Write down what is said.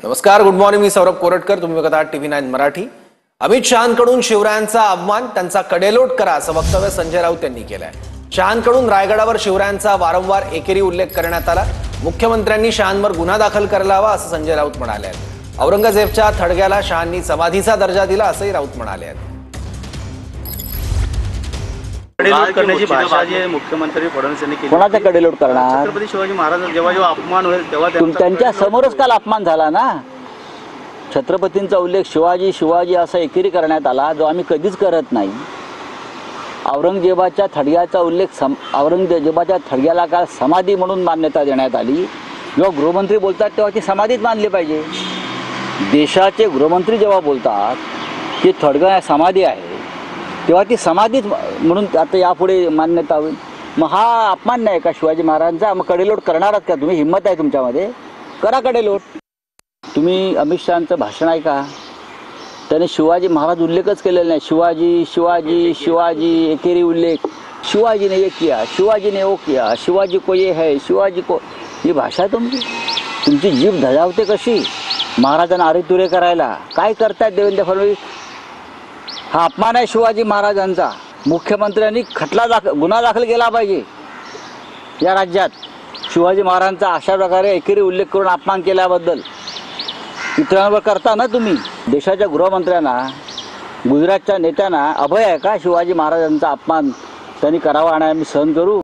नमस्कार, good morning. मी सौरभ कोरटकर. तुम्ही बघत आहात TV9 मराठी. अमित शहांकडून शिवरायांचा अपमान, त्यांचा कडेलोट करा असं वक्तव्य संजय राऊत यांनी केलंय. शहांकडून रायगडावर शिवरायांचा वारंवार एकेरी उल्लेख करण्यात आला. मुख्यमंत्र्यांनी शहांवर गुन्हा दाखल करायला हवा असं संजय राऊत म्हणाले आहेत. औरंगजेबच्या थडग्याला शहांनी समाधीचा दर्जा दिला असंही राऊत म्हणाले आहेत. कडेलोट करण्याची भाषा जी मुख्यमंत्री फडणवीस यांनी केली, कोणाचा कडेलोट करणार? छत्रपती शिवाजी महाराज जेव्हा अपमान होईल तेव्हा त्यांच्या समोरच काल अपमान झाला ना. छत्रपतींचा उल्लेख शिवाजी शिवाजी असा एकेरी करण्यात आला, जो आम्ही कधीच करत नाही. औरंगजेबाच्या थडग्याचा उल्लेख औरंगजेबाच्या थडग्याला काल समाधी म्हणून मान्यता देण्यात आली. जेव्हा गृहमंत्री बोलतात तेव्हा ती समाधीच मानली पाहिजे. देशाचे गृहमंत्री जेव्हा बोलतात की थडगा समाधी आहे, तेव्हा ती समाधीच म्हणून आता यापुढे मान्यता होईल. मग हा अपमान नाही का शिवाजी महाराजांचा? मग कडेलोट करणारच का तुम्ही? हिंमत आहे तुमच्यामध्ये, करा कडेलोट. तुम्ही अमित शहांचं भाषण ऐका, त्याने शिवाजी महाराज उल्लेखच केलेला नाही. शिवाजी शिवाजी शिवाजी एकेरी उल्लेख. शिवाजी ने ये किया, शिवाजी ने वो किया, शिवाजी को ये है, शिवाजी को. ही भाषा तुमची जीभ धजावते कशी महाराजांना आरेतुरे करायला. काय करतायत देवेंद्र फडणवीस? हा अपमान आहे शिवाजी महाराजांचा. मुख्यमंत्र्यांनी गुन्हा दाखल केला पाहिजे या राज्यात. शिवाजी महाराजांचा अशा प्रकारे एकेरी उल्लेख करून अपमान केल्याबद्दल इतरांवर करता ना तुम्ही. देशाच्या गृहमंत्र्यांना, गुजरातच्या नेत्यांना अभय आहे का शिवाजी महाराजांचा अपमान त्यांनी करावा आणि आम्ही सहन करू?